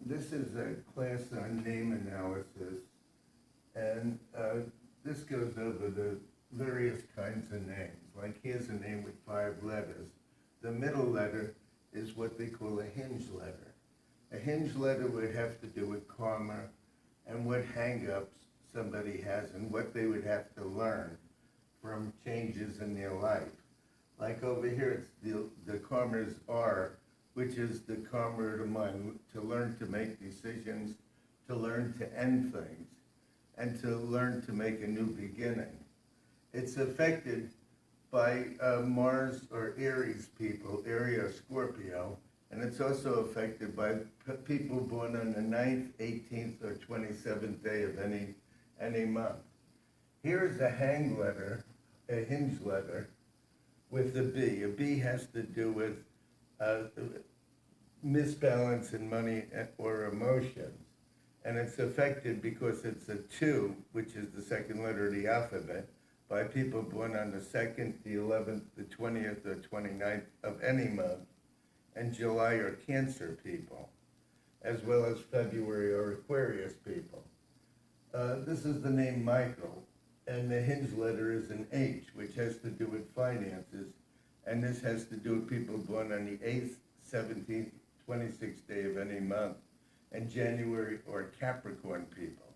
This is a class on name analysis, and this goes over the various kinds of names. Like here's a name with 5 letters. The middle letter is what they call a hinge letter. A hinge letter would have to do with karma and what hang-ups somebody has and what they would have to learn from changes in their life. Like over here, it's the karma's R, which is the karma of the mind, to learn to make decisions, to learn to end things, and to learn to make a new beginning. It's affected by Mars or Aries people, Aries or Scorpio, and it's also affected by people born on the 9th, 18th, or 27th day of any month. Here is a hang letter, a hinge letter, with a B. A B has to do with misbalance in money or emotions. And it's affected because it's a 2, which is the second letter of the alphabet, by people born on the 2nd, the 11th, the 20th, or 29th of any month, and July or Cancer people, as well as February or Aquarius people. This is the name Michael, and the hinge letter is an H, which has to do with finances, and this has to do with people born on the 8th, 17th, 26th day of any month, and January or Capricorn people.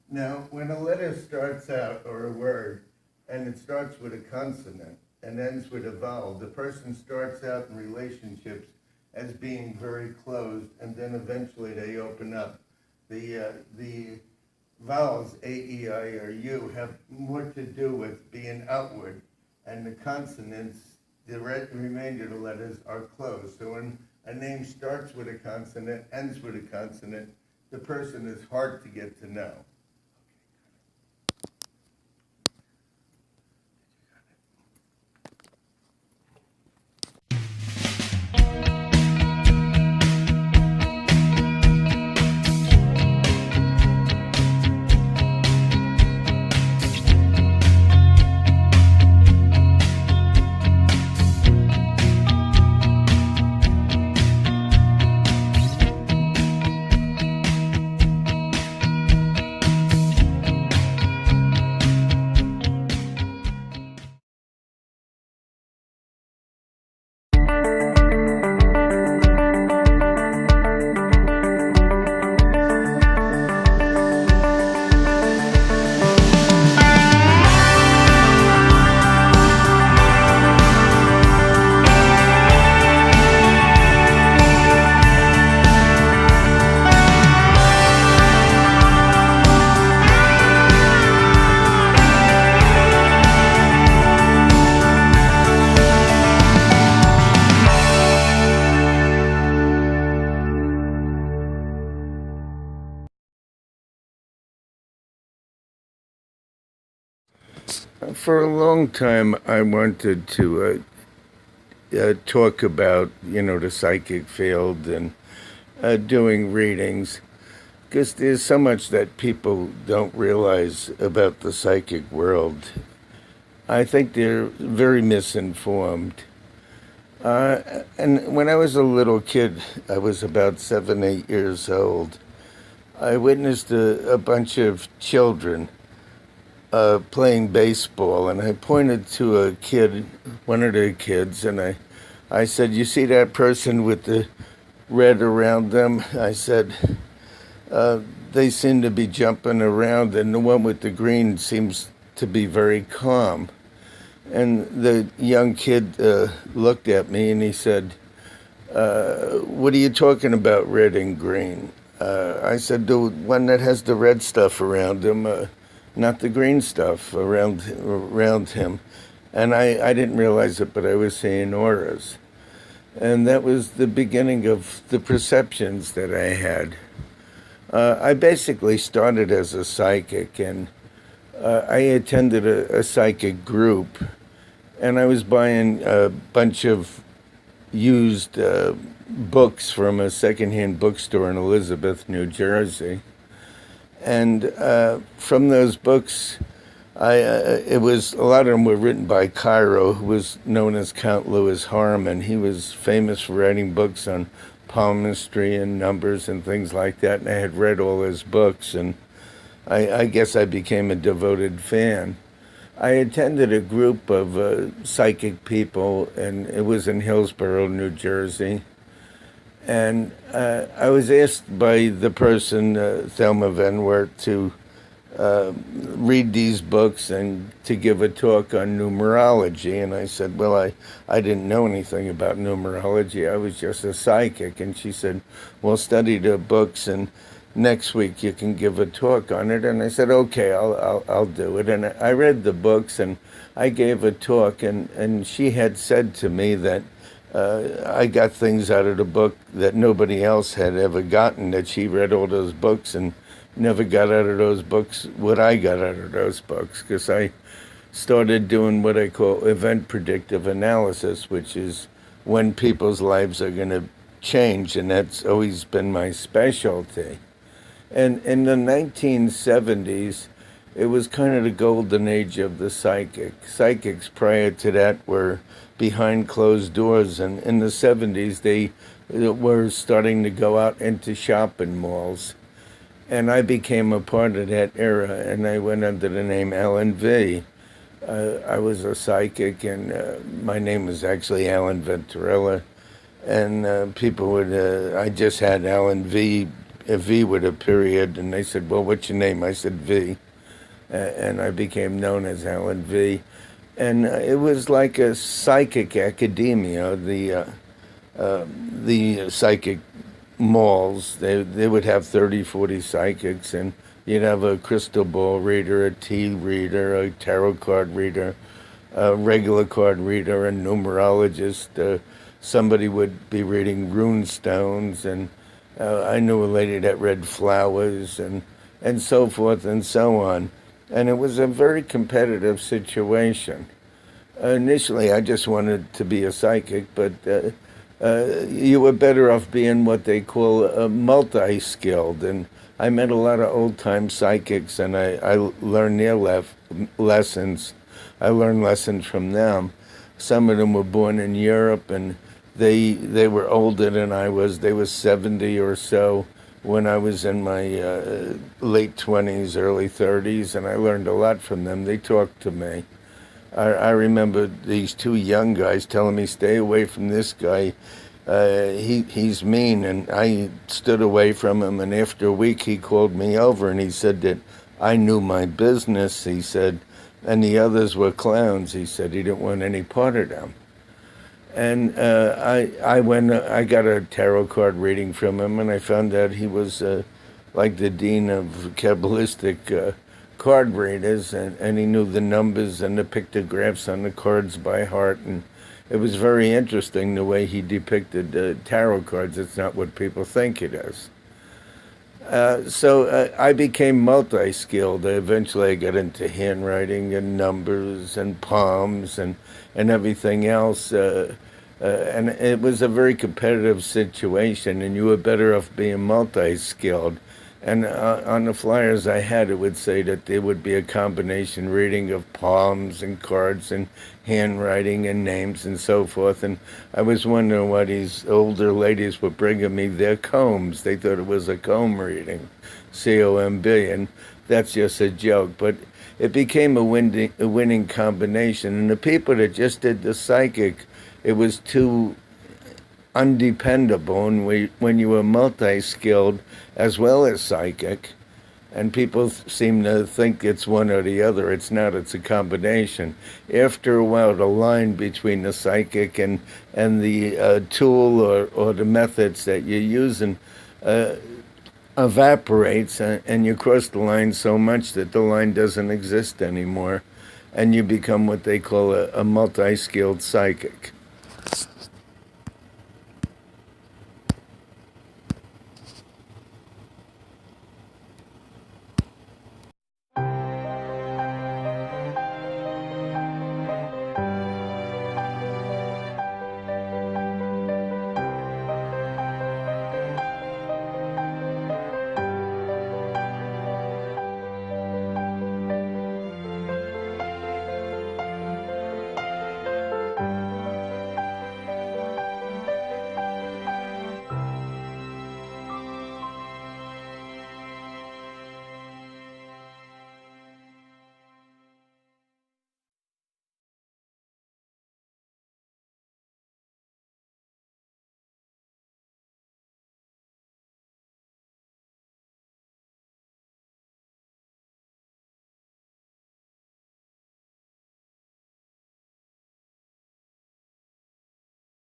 Now, when a letter starts out, or a word, and it starts with a consonant and ends with a vowel, the person starts out in relationships as being very closed, and then eventually they open up. The vowels, A, E, I, or U, have more to do with being outward, and the consonants, the remainder of the letters, are closed. So when a name starts with a consonant, ends with a consonant, the person is hard to get to know. For a long time, I wanted to talk about, the psychic field and doing readings, because there's so much that people don't realize about the psychic world. I think they're very misinformed. And when I was a little kid, I was about 7, 8 years old, I witnessed a bunch of children playing baseball, and I pointed to a kid, one of the kids, and I said, "You see that person with the red around them?" I said, "They seem to be jumping around, and the one with the green seems to be very calm." And the young kid looked at me and he said, "What are you talking about, red and green?" I said, "The one that has the red stuff around him, not the green stuff around him." And I didn't realize it, but I was seeing auras. And that was the beginning of the perceptions that I had. I basically started as a psychic, and I attended a psychic group, and I was buying a bunch of used books from a secondhand bookstore in Elizabeth, New Jersey. And from those books, it was, a lot of them were written by Cairo, who was known as Count Louis Harmon. He was famous for writing books on palmistry and numbers and things like that, and I had read all his books, and I guess I became a devoted fan. I attended a group of psychic people, and it was in Hillsborough, New Jersey. And I was asked by the person, Thelma Venwert, to read these books and to give a talk on numerology. And I said, well, I didn't know anything about numerology. I was just a psychic. And she said, well, study the books, and next week you can give a talk on it. And I said, okay, I'll do it. And I read the books, and I gave a talk, and she had said to me that I got things out of the book that nobody else had ever gotten, that she read all those books and never got out of those books what I got out of those books, because I started doing what I call event predictive analysis, which is when people's lives are going to change, and that's always been my specialty. And in the 1970s, it was kind of the golden age of the psychic. Psychics prior to that were behind closed doors, and in the 70s they were starting to go out into shopping malls. And I became a part of that era, and I went under the name Alan Vee. I was a psychic, and my name was actually AlanVenturella. And people would, I just had Alan Vee, a V with a period, and they said, well, what's your name? I said, Vee. And I became known as Alan Vee. And it was like a psychic academia. The psychic malls, they would have 30, 40 psychics, and you'd have a crystal ball reader, a tea reader, a tarot card reader, a regular card reader, a numerologist. Somebody would be reading rune stones, and I knew a lady that read flowers, and so forth and so on. And it was a very competitive situation. Initially, I just wanted to be a psychic, but you were better off being what they call multi-skilled. And I met a lot of old-time psychics, and I learned their lessons. I learned lessons from them. Some of them were born in Europe, and they were older than I was. They were 70 or so when I was in my late 20s, early 30s, and I learned a lot from them. They talked to me. I remember these two young guys telling me, stay away from this guy. He's mean. And I stood away from him, and after a week he called me over, and he said that I knew my business, he said, and the others were clowns. He said he didn't want any part of them. And I got a tarot card reading from him, and I found out he was like the dean of Kabbalistic card readers, and he knew the numbers and the pictographs on the cards by heart, and it was very interesting the way he depicted tarot cards. It's not what people think it is. So I became multi-skilled. Eventually I got into handwriting and numbers and palms and everything else. And it was a very competitive situation, and you were better off being multi-skilled. And on the flyers I had, it would say that there would be a combination reading of palms and cards and handwriting and names and so forth. And I was wondering why these older ladies were bringing me their combs. They thought it was a comb reading, C-O-M-B, and that's just a joke. But it became a winning combination. And the people that just did the psychic, it was too undependable. And when you were multi-skilled as well as psychic, and people seem to think it's one or the other. It's not. It's a combination. After a while, the line between the psychic and the tool or the methods that you're using evaporates, and you cross the line so much that the line doesn't exist anymore, and you become what they call a multi-skilled psychic.